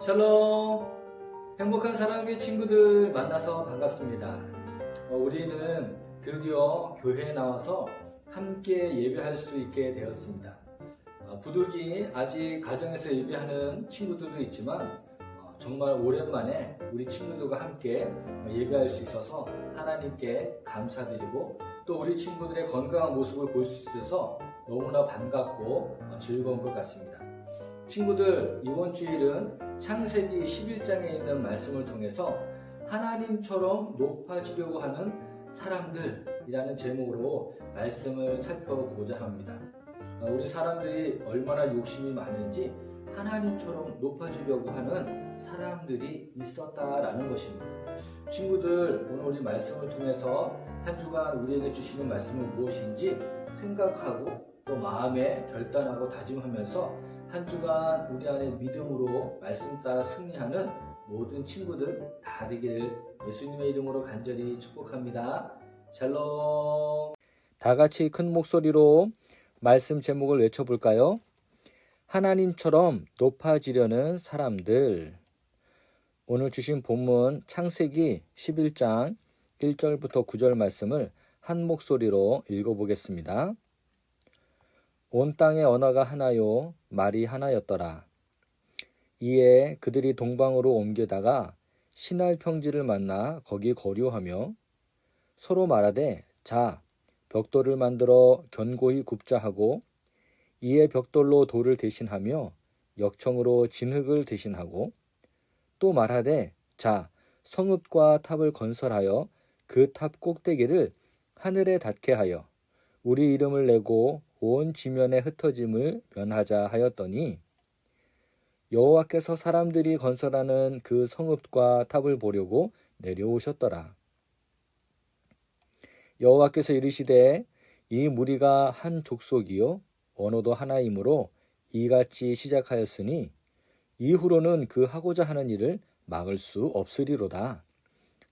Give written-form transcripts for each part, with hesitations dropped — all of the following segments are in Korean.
샬롬! 행복한 사랑의 친구들 만나서 반갑습니다. 우리는 드디어 교회에 나와서 함께 예배할 수 있게 되었습니다. 부득이 아직 가정에서 예배하는 친구들도 있지만 정말 오랜만에 우리 친구들과 함께 예배할 수 있어서 하나님께 감사드리고 또 우리 친구들의 건강한 모습을 볼 수 있어서 너무나 반갑고 즐거운 것 같습니다. 친구들, 이번 주일은 창세기 11장에 있는 말씀을 통해서 하나님처럼 높아지려고 하는 사람들이라는 제목으로 말씀을 살펴보고자 합니다. 우리 사람들이 얼마나 욕심이 많은지 하나님처럼 높아지려고 하는 사람들이 있었다라는 것입니다. 친구들, 오늘 우리 말씀을 통해서 한 주간 우리에게 주시는 말씀은 무엇인지 생각하고 또 마음에 결단하고 다짐하면서 한 주간 우리 안에 믿음으로 말씀 따라 승리하는 모든 친구들 다 되기를 예수님의 이름으로 간절히 축복합니다. 샬롬. 다 같이 큰 목소리로 말씀 제목을 외쳐볼까요? 하나님처럼 높아지려는 사람들. 오늘 주신 본문 창세기 11장 1절부터 9절 말씀을 한 목소리로 읽어보겠습니다. 온 땅의 언어가 하나요 말이 하나였더라. 이에 그들이 동방으로 옮겨다가 시날 평지를 만나 거기 거류하며 서로 말하되 자 벽돌을 만들어 견고히 굽자 하고 이에 벽돌로 돌을 대신하며 역청으로 진흙을 대신하고 또 말하되 자 성읍과 탑을 건설하여 그 탑 꼭대기를 하늘에 닿게 하여 우리 이름을 내고 온 지면에 흩어짐을 면하자 하였더니 여호와께서 사람들이 건설하는 그 성읍과 탑을 보려고 내려오셨더라. 여호와께서 이르시되 이 무리가 한 족속이요 언어도 하나이므로 이같이 시작하였으니 이후로는 그 하고자 하는 일을 막을 수 없으리로다.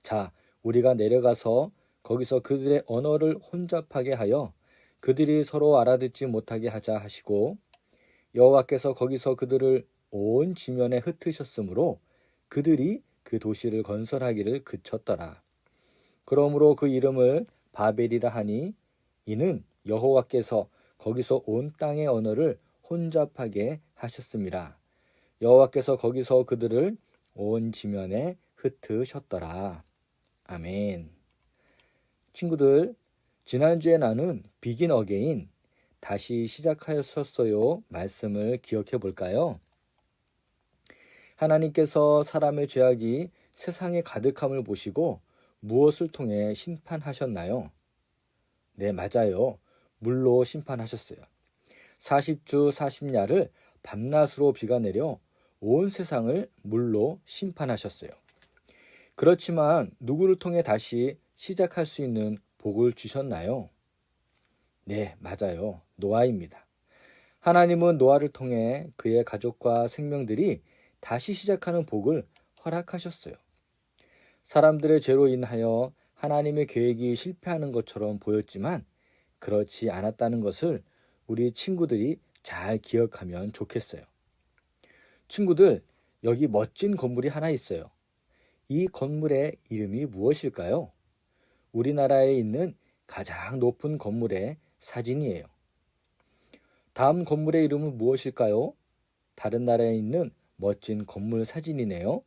자, 우리가 내려가서 거기서 그들의 언어를 혼잡하게 하여 그들이 서로 알아듣지 못하게 하자 하시고 여호와께서 거기서 그들을 온 지면에 흩으셨으므로 그들이 그 도시를 건설하기를 그쳤더라. 그러므로 그 이름을 바벨이라 하니 이는 여호와께서 거기서 온 땅의 언어를 혼잡하게 하셨습니다. 여호와께서 거기서 그들을 온 지면에 흩으셨더라. 아멘. 친구들, 지난주에 나눈 비긴 어게인 다시 시작하였었어요 말씀을 기억해 볼까요? 하나님께서 사람의 죄악이 세상에 가득함을 보시고 무엇을 통해 심판하셨나요? 네, 맞아요. 물로 심판하셨어요. 40주 40야를 밤낮으로 비가 내려 온 세상을 물로 심판하셨어요. 그렇지만 누구를 통해 다시 시작할 수 있는 복을 주셨나요? 네, 맞아요. 노아입니다. 하나님은 노아를 통해 그의 가족과 생명들이 다시 시작하는 복을 허락하셨어요. 사람들의 죄로 인하여 하나님의 계획이 실패하는 것처럼 보였지만 그렇지 않았다는 것을 우리 친구들이 잘 기억하면 좋겠어요. 친구들, 여기 멋진 건물이 하나 있어요. 이 건물의 이름이 무엇일까요? 우리나라에 있는 가장 높은 건물의 사진이에요. 다음 건물의 이름은 무엇일까요? 다른 나라에 있는 멋진 건물 사진이네요.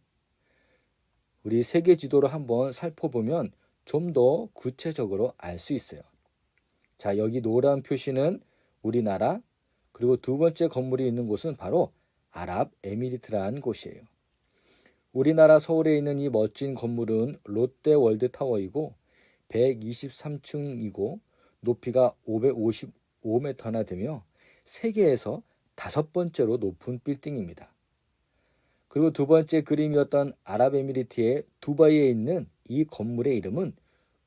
우리 세계 지도를 한번 살펴보면 좀 더 구체적으로 알 수 있어요. 자, 여기 노란 표시는 우리나라, 그리고 두 번째 건물이 있는 곳은 바로 아랍에미리트라는 곳이에요. 우리나라 서울에 있는 이 멋진 건물은 롯데월드타워이고 123층이고 높이가 555m나 되며 세계에서 5번째로 높은 빌딩입니다. 그리고 두 번째 그림이었던 아랍에미리트의 두바이에 있는 이 건물의 이름은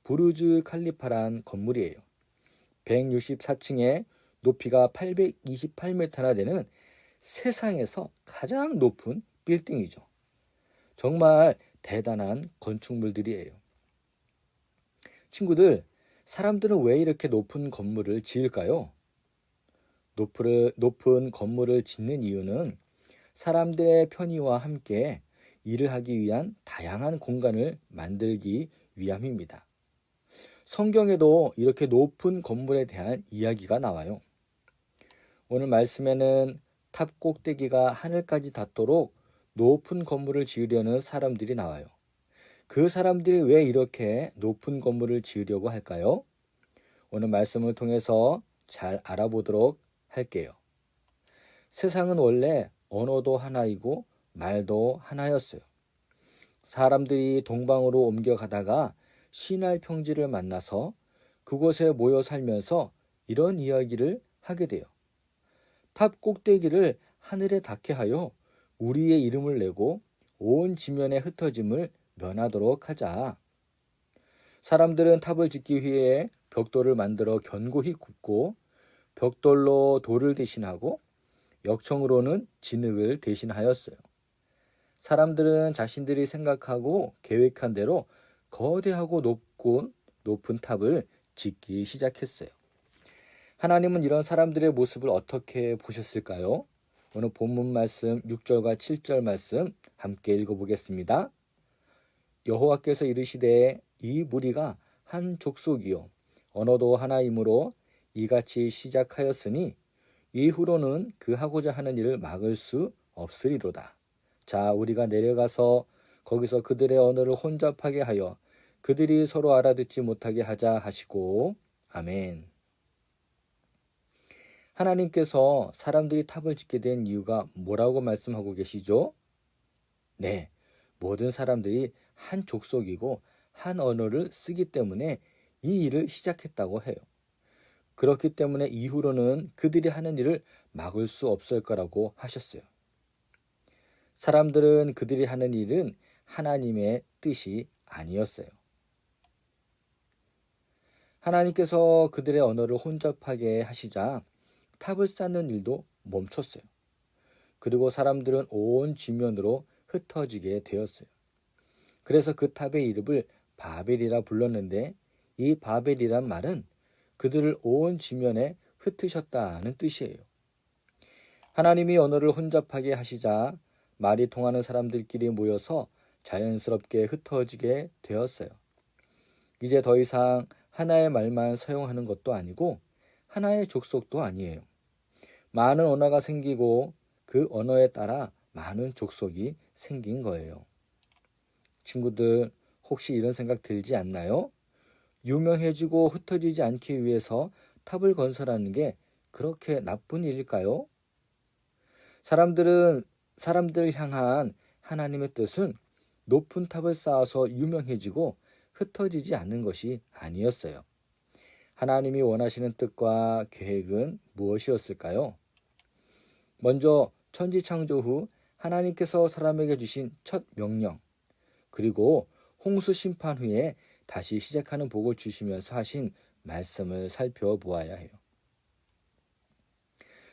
부르즈 칼리파란 건물이에요. 164층에 높이가 828m나 되는 세상에서 가장 높은 빌딩이죠. 정말 대단한 건축물들이에요. 친구들, 사람들은 왜 이렇게 높은 건물을 지을까요? 높은 건물을 짓는 이유는 사람들의 편의와 함께 일을 하기 위한 다양한 공간을 만들기 위함입니다. 성경에도 이렇게 높은 건물에 대한 이야기가 나와요. 오늘 말씀에는 탑 꼭대기가 하늘까지 닿도록 높은 건물을 지으려는 사람들이 나와요. 그 사람들이 왜 이렇게 높은 건물을 지으려고 할까요? 오늘 말씀을 통해서 잘 알아보도록 할게요. 세상은 원래 언어도 하나이고 말도 하나였어요. 사람들이 동방으로 옮겨가다가 시날 평지를 만나서 그곳에 모여 살면서 이런 이야기를 하게 돼요. 탑 꼭대기를 하늘에 닿게 하여 우리의 이름을 내고 온 지면에 흩어짐을 면하도록 하자. 사람들은 탑을 짓기 위해 벽돌을 만들어 견고히 굽고 벽돌로 돌을 대신하고 역청으로는 진흙을 대신하였어요. 사람들은 자신들이 생각하고 계획한 대로 거대하고 높은 탑을 짓기 시작했어요. 하나님은 이런 사람들의 모습을 어떻게 보셨을까요? 오늘 본문 말씀 6절과 7절 말씀 함께 읽어보겠습니다. 여호와께서 이르시되 이 무리가 한 족속이요 언어도 하나이므로 이같이 시작하였으니 이후로는 그 하고자 하는 일을 막을 수 없으리로다. 자, 우리가 내려가서 거기서 그들의 언어를 혼잡하게 하여 그들이 서로 알아듣지 못하게 하자 하시고 아멘. 하나님께서 사람들이 탑을 짓게 된 이유가 뭐라고 말씀하고 계시죠? 네, 모든 사람들이 한 족속이고 한 언어를 쓰기 때문에 이 일을 시작했다고 해요. 그렇기 때문에 이후로는 그들이 하는 일을 막을 수 없을 거라고 하셨어요. 사람들은 그들이 하는 일은 하나님의 뜻이 아니었어요. 하나님께서 그들의 언어를 혼잡하게 하시자 탑을 쌓는 일도 멈췄어요. 그리고 사람들은 온 지면으로 흩어지게 되었어요. 그래서 그 탑의 이름을 바벨이라 불렀는데 이 바벨이란 말은 그들을 온 지면에 흩으셨다는 뜻이에요. 하나님이 언어를 혼잡하게 하시자 말이 통하는 사람들끼리 모여서 자연스럽게 흩어지게 되었어요. 이제 더 이상 하나의 말만 사용하는 것도 아니고 하나의 족속도 아니에요. 많은 언어가 생기고 그 언어에 따라 많은 족속이 생긴 거예요. 친구들, 혹시 이런 생각 들지 않나요? 유명해지고 흩어지지 않기 위해서 탑을 건설하는 게 그렇게 나쁜 일일까요? 사람들을 향한 하나님의 뜻은 높은 탑을 쌓아서 유명해지고 흩어지지 않는 것이 아니었어요. 하나님이 원하시는 뜻과 계획은 무엇이었을까요? 먼저 천지 창조 후 하나님께서 사람에게 주신 첫 명령, 그리고 홍수 심판 후에 다시 시작하는 복을 주시면서 하신 말씀을 살펴보아야 해요.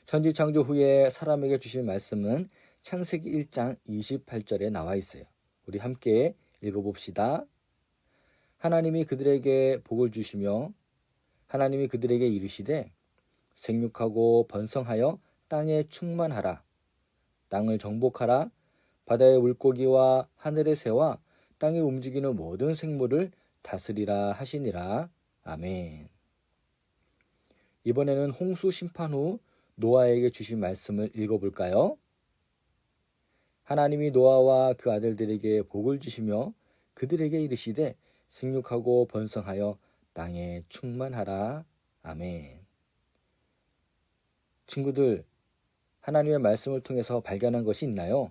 천지 창조 후에 사람에게 주실 말씀은 창세기 1장 28절에 나와 있어요. 우리 함께 읽어봅시다. 하나님이 그들에게 복을 주시며 하나님이 그들에게 이르시되 생육하고 번성하여 땅에 충만하라. 땅을 정복하라. 바다의 물고기와 하늘의 새와 땅에 움직이는 모든 생물을 다스리라 하시니라. 아멘. 이번에는 홍수 심판 후 노아에게 주신 말씀을 읽어볼까요? 하나님이 노아와 그 아들들에게 복을 주시며 그들에게 이르시되 생육하고 번성하여 땅에 충만하라. 아멘. 친구들, 하나님의 말씀을 통해서 발견한 것이 있나요?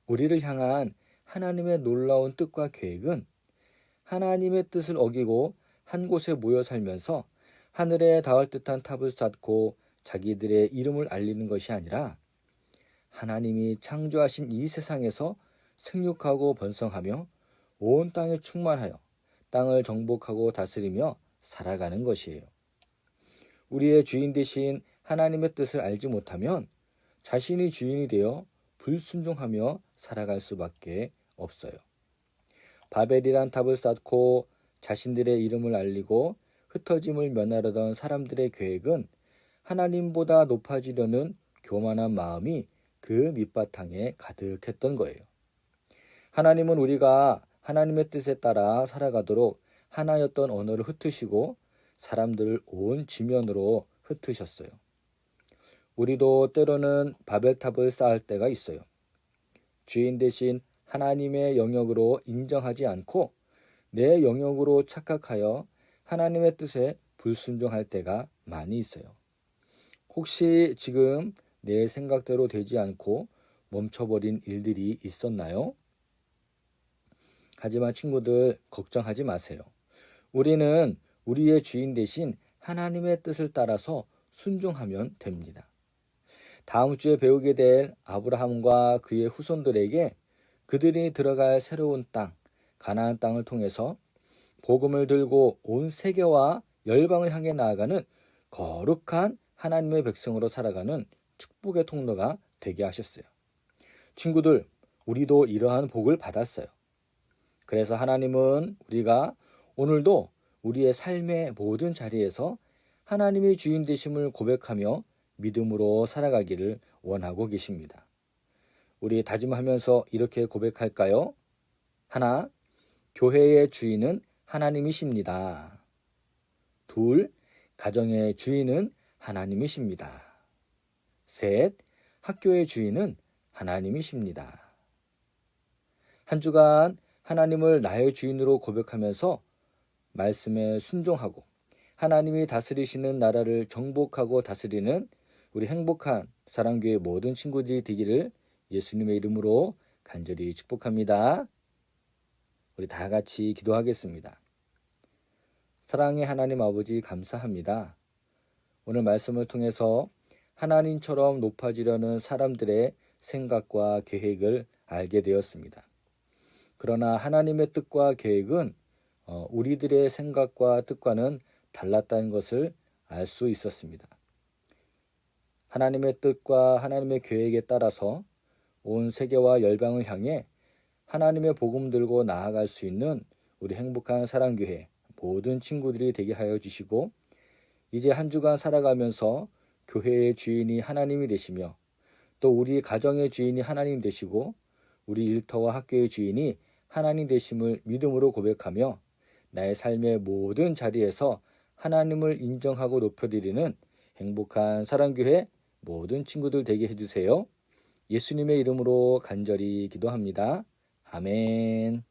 우리를 향한 하나님의 놀라운 뜻과 계획은 하나님의 뜻을 어기고 한 곳에 모여 살면서 하늘에 닿을 듯한 탑을 쌓고 자기들의 이름을 알리는 것이 아니라 하나님이 창조하신 이 세상에서 생육하고 번성하며 온 땅에 충만하여 땅을 정복하고 다스리며 살아가는 것이에요. 우리의 주인 되신 하나님의 뜻을 알지 못하면 자신이 주인이 되어 불순종하며 살아갈 수밖에 없어요. 바벨이란 탑을 쌓고 자신들의 이름을 알리고 흩어짐을 면하려던 사람들의 계획은 하나님보다 높아지려는 교만한 마음이 그 밑바탕에 가득했던 거예요. 하나님은 우리가 하나님의 뜻에 따라 살아가도록 하나였던 언어를 흩으시고 사람들을 온 지면으로 흩으셨어요. 우리도 때로는 바벨탑을 쌓을 때가 있어요. 주인 대신 하나님의 영역으로 인정하지 않고 내 영역으로 착각하여 하나님의 뜻에 불순종할 때가 많이 있어요. 혹시 지금 내 생각대로 되지 않고 멈춰버린 일들이 있었나요? 하지만 친구들, 걱정하지 마세요. 우리는 우리의 주인 대신 하나님의 뜻을 따라서 순종하면 됩니다. 다음 주에 배우게 될 아브라함과 그의 후손들에게 그들이 들어갈 새로운 땅, 가나안 땅을 통해서 복음을 들고 온 세계와 열방을 향해 나아가는 거룩한 하나님의 백성으로 살아가는 축복의 통로가 되게 하셨어요. 친구들, 우리도 이러한 복을 받았어요. 그래서 하나님은 우리가 오늘도 우리의 삶의 모든 자리에서 하나님의 주인 되심을 고백하며 믿음으로 살아가기를 원하고 계십니다. 우리 다짐하면서 이렇게 고백할까요? 하나, 교회의 주인은 하나님이십니다. 둘, 가정의 주인은 하나님이십니다. 셋, 학교의 주인은 하나님이십니다. 한 주간 하나님을 나의 주인으로 고백하면서 말씀에 순종하고 하나님이 다스리시는 나라를 정복하고 다스리는 우리 행복한 사랑교회 모든 친구들이 되기를 예수님의 이름으로 간절히 축복합니다. 우리 다 같이 기도하겠습니다. 사랑의 하나님 아버지 감사합니다. 오늘 말씀을 통해서 하나님처럼 높아지려는 사람들의 생각과 계획을 알게 되었습니다. 그러나 하나님의 뜻과 계획은 우리들의 생각과 뜻과는 달랐다는 것을 알 수 있었습니다. 하나님의 뜻과 하나님의 계획에 따라서 온 세계와 열방을 향해 하나님의 복음 들고 나아갈 수 있는 우리 행복한 사랑교회 모든 친구들이 되게 하여 주시고 이제 한 주간 살아가면서 교회의 주인이 하나님이 되시며 또 우리 가정의 주인이 하나님 되시고 우리 일터와 학교의 주인이 하나님 되심을 믿음으로 고백하며 나의 삶의 모든 자리에서 하나님을 인정하고 높여드리는 행복한 사랑교회 모든 친구들 되게 해주세요. 예수님의 이름으로 간절히 기도합니다. 아멘.